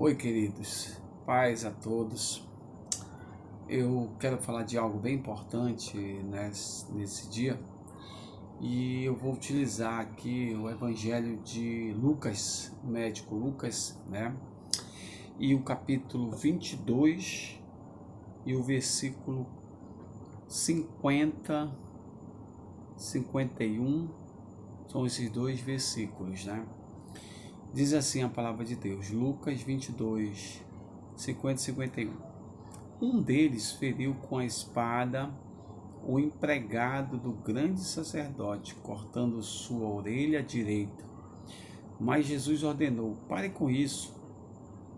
Oi, queridos, paz a todos. Eu quero falar de algo bem importante nesse dia e eu vou utilizar aqui o Evangelho de Lucas, o médico Lucas, né? E o capítulo 22 e o versículo 50, 51, são esses dois versículos, né? Diz assim a palavra de Deus, Lucas 22, 50 e 51. Um deles feriu com a espada o empregado do grande sacerdote, cortando sua orelha direita. Mas Jesus ordenou: pare com isso.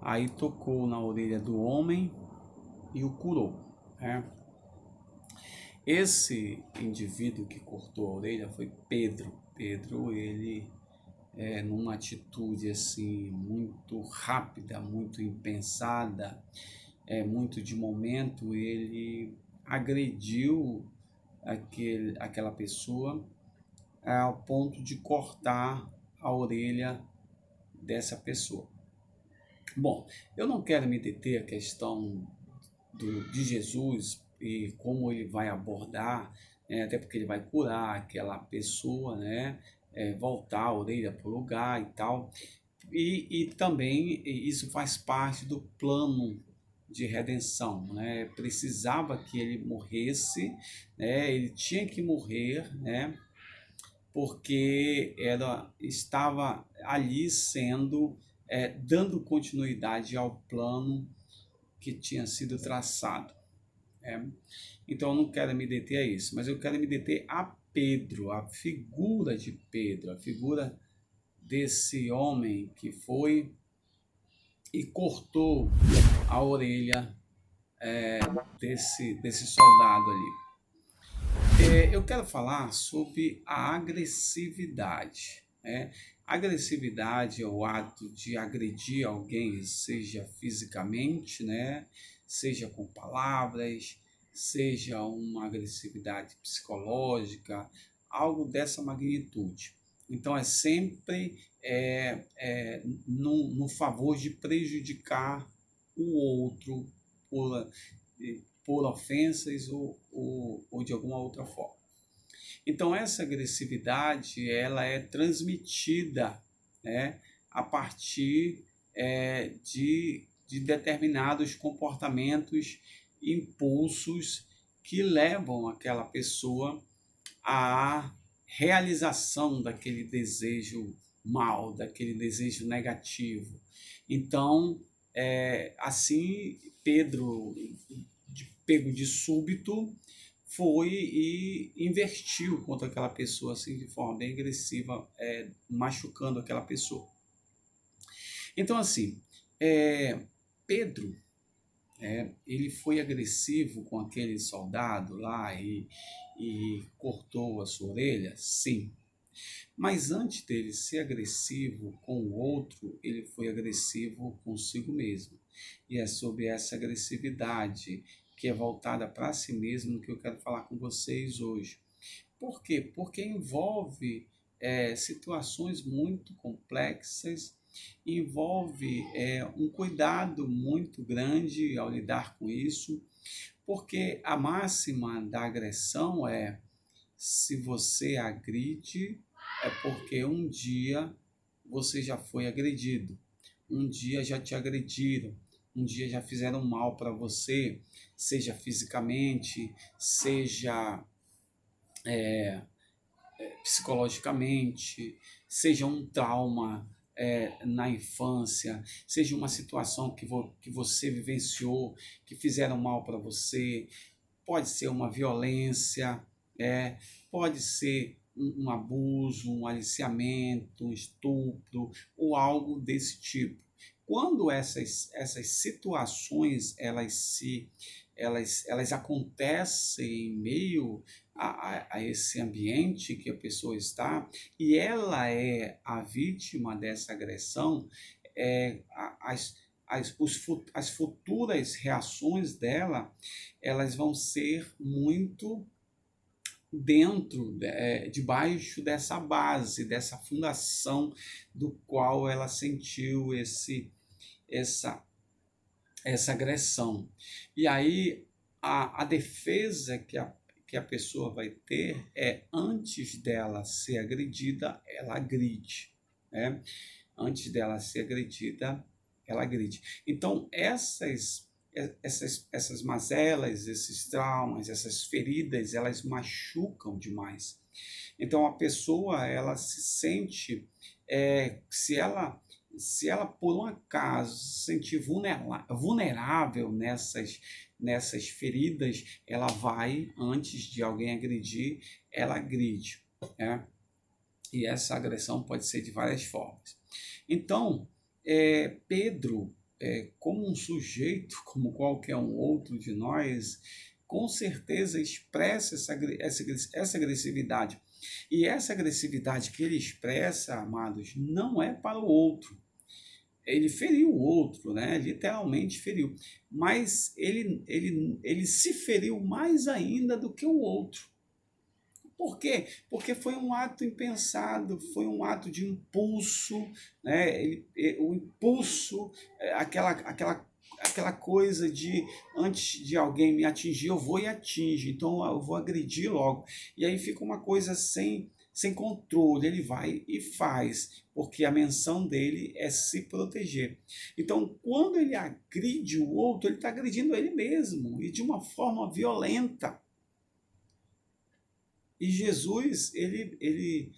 Aí tocou na orelha do homem e o curou. Esse indivíduo que cortou a orelha foi Pedro. Pedro, ele numa atitude assim muito rápida, muito impensada, muito de momento, ele agrediu aquela pessoa ao ponto de cortar a orelha dessa pessoa. Bom, eu não quero me deter a questão de Jesus e como ele vai abordar, até porque ele vai curar aquela pessoa, né? Voltar a orelha para o lugar e tal. E também isso faz parte do plano de redenção, né? Precisava que ele morresse, né? Ele tinha que morrer, né? Porque estava ali dando continuidade ao plano que tinha sido traçado. Né? Então eu não quero me deter a isso, mas eu quero me deter a Pedro, a figura de Pedro, a figura desse homem que foi e cortou a orelha desse soldado ali. Eu quero falar sobre a agressividade. Agressividade é o ato de agredir alguém, seja fisicamente, né? Seja com palavras, seja uma agressividade psicológica, algo dessa magnitude. Então é sempre no favor de prejudicar o outro por, por ofensas ou de alguma outra forma. Então essa agressividade ela é transmitida, né, a partir de determinados comportamentos, impulsos que levam aquela pessoa à realização daquele desejo mal, daquele desejo negativo. Então, assim, Pedro, pego de súbito, foi e investiu contra aquela pessoa assim, de forma bem agressiva, machucando aquela pessoa. Então, assim, Pedro, ele foi agressivo com aquele soldado lá e cortou a sua orelha? Sim. Mas antes dele ser agressivo com o outro, ele foi agressivo consigo mesmo. E é sobre essa agressividade que é voltada para si mesmo que eu quero falar com vocês hoje. Por quê? Porque envolve situações muito complexas, envolve um cuidado muito grande ao lidar com isso, porque a máxima da agressão é: se você agride, é porque um dia você já foi agredido, um dia já te agrediram, um dia já fizeram mal para você, seja fisicamente, seja psicologicamente, seja um trauma na infância, seja uma situação que você vivenciou, que fizeram mal para você, pode ser uma violência, pode ser um abuso, um aliciamento, um estupro ou algo desse tipo. Quando essas situações elas acontecem em meio a esse ambiente que a pessoa está e ela é a vítima dessa agressão, as futuras reações dela elas vão ser muito debaixo dessa base, dessa fundação do qual ela sentiu essa, essa agressão. E aí a defesa que a pessoa vai ter é, antes dela ser agredida, ela agride, né? Antes dela ser agredida, ela agride. Então, essas mazelas, esses traumas, essas feridas, elas machucam demais. Então, a pessoa, ela se sente, se ela por um acaso se sentir vulnerável nessas feridas, ela vai, antes de alguém agredir, ela agride, né? E essa agressão pode ser de várias formas. Então, Pedro, como um sujeito, como qualquer um outro de nós, com certeza expressa essa agressividade. E essa agressividade que ele expressa, amados, não é para o outro. Ele feriu o outro, né? Literalmente feriu. Mas ele se feriu mais ainda do que o outro. Por quê? Porque foi um ato impensado, foi um ato de impulso, né? O impulso, aquela coisa de antes de alguém me atingir, eu vou e atinge, então eu vou agredir logo. E aí fica uma coisa sem controle, ele vai e faz, porque a menção dele é se proteger. Então, quando ele agride o outro, ele está agredindo ele mesmo, e de uma forma violenta. E Jesus, ele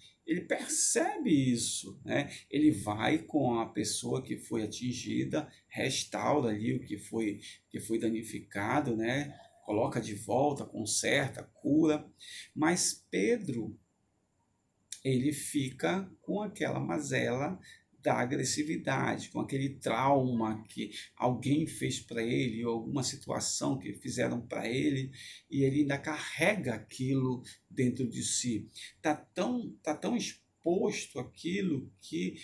percebe isso, né? Ele vai com a pessoa que foi atingida, restaura ali o que foi danificado, né? Coloca de volta, conserta, cura. Mas Pedro, ele fica com aquela mazela da agressividade, com aquele trauma que alguém fez para ele, ou alguma situação que fizeram para ele, e ele ainda carrega aquilo dentro de si. Tá tão exposto aquilo que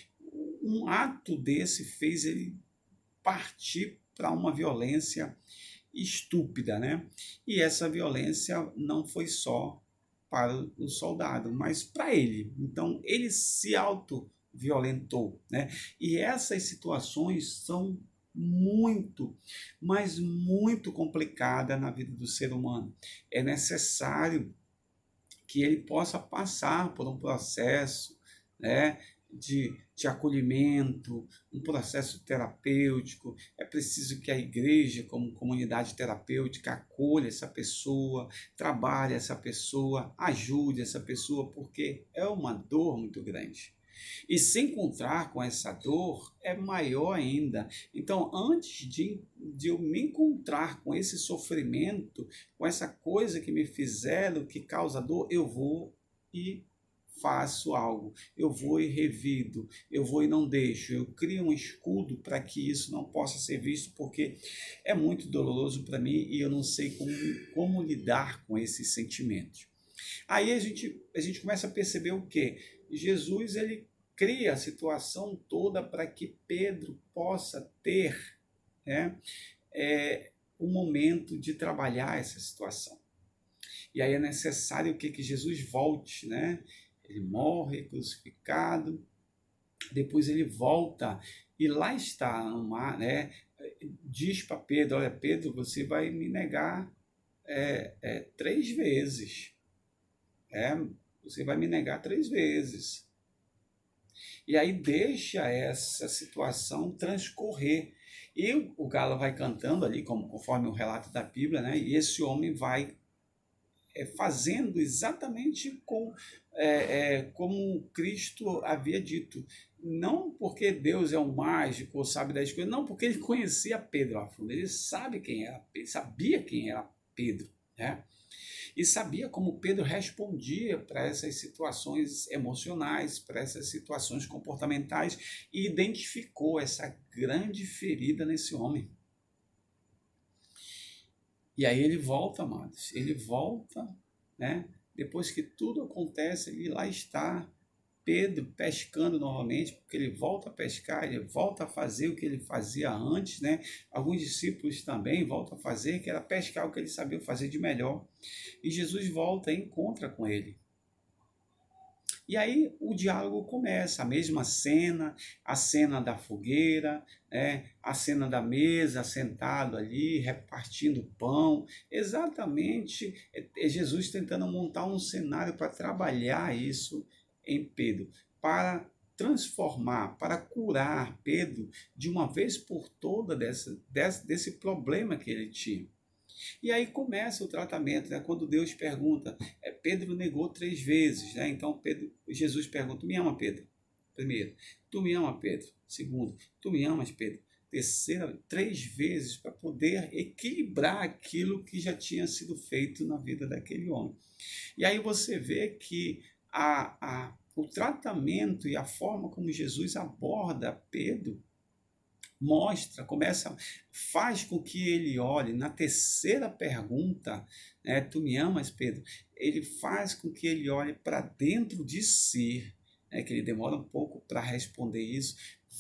um ato desse fez ele partir para uma violência estúpida, né? E essa violência não foi só para o soldado, mas para ele. Então ele se auto-violentou, né? E essas situações são muito, mas muito complicadas na vida do ser humano. É necessário que ele possa passar por um processo, né, de acolhimento, um processo terapêutico. É preciso que a igreja, como comunidade terapêutica, acolha essa pessoa, trabalhe essa pessoa, ajude essa pessoa, porque é uma dor muito grande. E se encontrar com essa dor é maior ainda. Então, antes de eu me encontrar com esse sofrimento, com essa coisa que me fizeram, que causa dor, eu vou e faço algo, eu vou e revido, eu vou e não deixo, eu crio um escudo para que isso não possa ser visto, porque é muito doloroso para mim e eu não sei como lidar com esses sentimentos. Aí a gente começa a perceber o quê? Jesus, ele cria a situação toda para que Pedro possa ter, né, um momento de trabalhar essa situação. E aí é necessário que Jesus volte, né? Ele morre crucificado, depois ele volta e lá está no mar, né? Diz para Pedro: olha, Pedro, você vai me negar 3 vezes. Você vai me negar 3 vezes. E aí deixa essa situação transcorrer. E o galo vai cantando ali, conforme o relato da Bíblia, né? E esse homem vai fazendo exatamente como Cristo havia dito. Não porque Deus é um mágico ou sabe das coisas, não, porque ele conhecia Pedro a fundo. Ele sabia quem era Pedro, né? E sabia como Pedro respondia para essas situações emocionais, para essas situações comportamentais, e identificou essa grande ferida nesse homem. E aí ele volta, amados, ele volta, né? Depois que tudo acontece, ele lá está Pedro pescando novamente, porque ele volta a pescar, ele volta a fazer o que ele fazia antes, né? Alguns discípulos também voltam a fazer, que era pescar o que ele sabia fazer de melhor. E Jesus volta e encontra com ele. E aí o diálogo começa, a mesma cena, a cena da fogueira, a cena da mesa, sentado ali, repartindo pão. Exatamente, é Jesus tentando montar um cenário para trabalhar isso em Pedro, para transformar, para curar Pedro de uma vez por toda desse problema que ele tinha. E aí começa o tratamento, né? Quando Deus pergunta, Pedro negou 3 vezes, né? Então Jesus pergunta, me ama, Pedro? Primeiro, tu me ama, Pedro? Segundo, tu me amas, Pedro? Terceira, 3 vezes para poder equilibrar aquilo que já tinha sido feito na vida daquele homem. E aí você vê que o tratamento e a forma como Jesus aborda Pedro faz com que ele olhe na terceira pergunta, né, tu me amas, Pedro? Ele faz com que ele olhe para dentro de si, né, que ele demora um pouco para responder isso,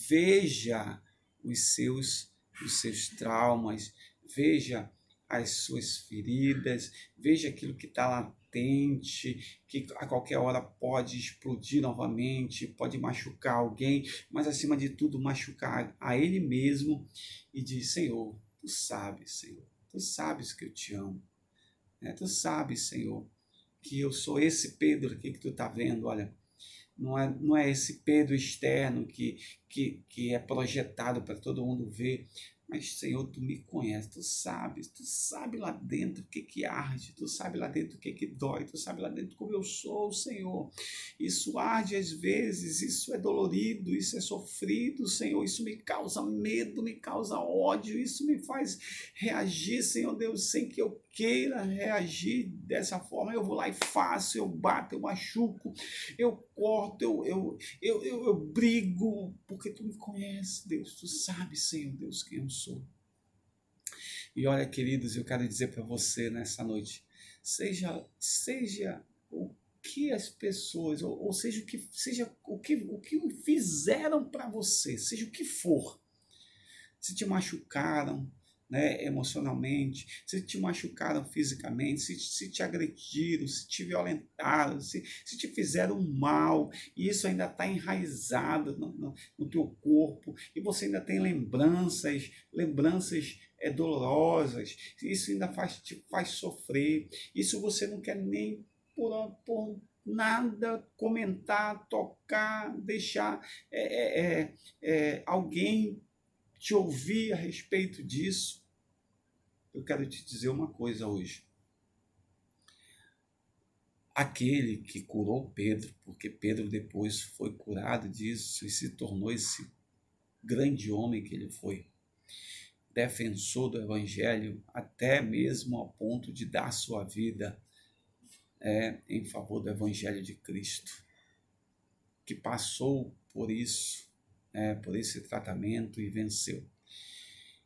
veja os seus traumas, veja as suas feridas, veja aquilo que está latente, que a qualquer hora pode explodir novamente, pode machucar alguém, mas acima de tudo machucar a ele mesmo, e diz, Senhor, tu sabes que eu te amo, né? Tu sabes, Senhor, que eu sou esse Pedro aqui que tu está vendo, olha, não é esse Pedro externo que é projetado para todo mundo ver, mas, Senhor, tu me conheces, tu sabe lá dentro o que arde, tu sabe lá dentro o que dói, tu sabe lá dentro como eu sou, Senhor. Isso arde às vezes, isso é dolorido, isso é sofrido, Senhor, isso me causa medo, me causa ódio, isso me faz reagir, Senhor Deus, sem que eu queira reagir dessa forma. Eu vou lá e faço, eu bato, eu machuco, eu corto, eu brigo, porque tu me conheces, Deus, tu sabes, Senhor Deus, quem eu sou. E olha, queridos, eu quero dizer para você nessa noite, seja o que as pessoas, ou seja o que fizeram para você, seja o que for, se te machucaram, né, emocionalmente, se te machucaram fisicamente, se te agrediram, se te violentaram, se te fizeram mal, e isso ainda está enraizado no teu corpo, e você ainda tem lembranças dolorosas, isso ainda te faz sofrer, isso você não quer nem por nada comentar, tocar, deixar alguém te ouvir a respeito disso. Eu quero te dizer uma coisa hoje. Aquele que curou Pedro, porque Pedro depois foi curado disso e se tornou esse grande homem que ele foi, defensor do Evangelho, até mesmo ao ponto de dar sua vida em favor do Evangelho de Cristo, que passou por isso, por esse tratamento e venceu.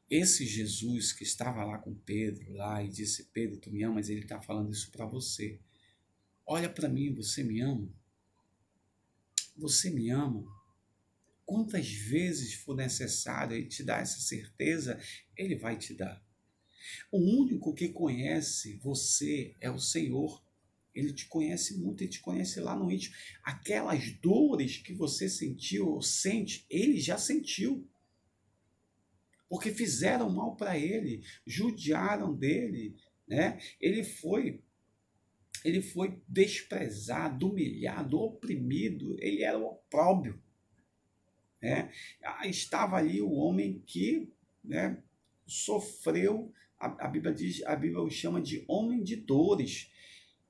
Esse Jesus que estava lá com Pedro, lá, e disse, Pedro, tu me amas, ele está falando isso para você. Olha para mim, você me ama? Você me ama? Quantas vezes for necessário ele te dar essa certeza, ele vai te dar. O único que conhece você é o Senhor. Ele te conhece muito, ele te conhece lá no íntimo. Aquelas dores que você sentiu ou sente, ele já sentiu. Porque fizeram mal para ele, judiaram dele, né? Ele foi desprezado, humilhado, oprimido, ele era o opróbrio, né? Estava ali o homem que, né, sofreu, a Bíblia o chama de homem de dores,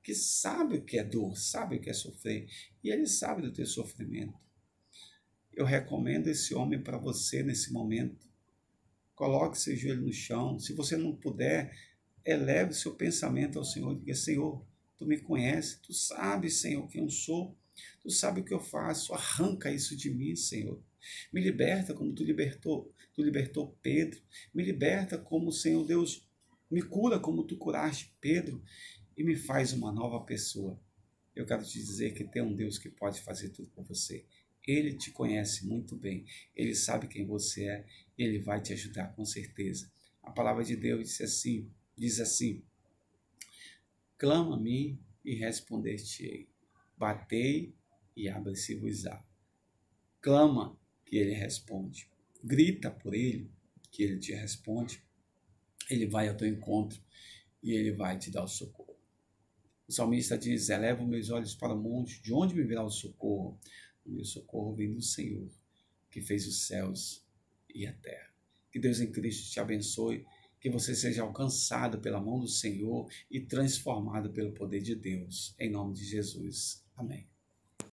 que sabe o que é dor, sabe o que é sofrer, e ele sabe do teu sofrimento. Eu recomendo esse homem para você nesse momento. Coloque seu joelho no chão. Se você não puder, eleve seu pensamento ao Senhor e diga, Senhor, tu me conheces, tu sabes, Senhor, quem eu sou, tu sabes o que eu faço, arranca isso de mim, Senhor. Me liberta como tu libertou Pedro, me liberta como, Senhor Deus, me cura como tu curaste Pedro e me faz uma nova pessoa. Eu quero te dizer que tem um Deus que pode fazer tudo por você. Ele te conhece muito bem, ele sabe quem você é, ele vai te ajudar com certeza. A palavra de Deus diz assim, clama a mim e responder-te-ei. Batei e abre-se-vos-á. Clama, que ele responde. Grita por ele, que ele te responde. Ele vai ao teu encontro e ele vai te dar o socorro. O salmista diz: elevo meus olhos para o monte, de onde me virá o socorro? O meu socorro vem do Senhor, que fez os céus e a terra. Que Deus em Cristo te abençoe, que você seja alcançado pela mão do Senhor e transformado pelo poder de Deus. Em nome de Jesus. Amém.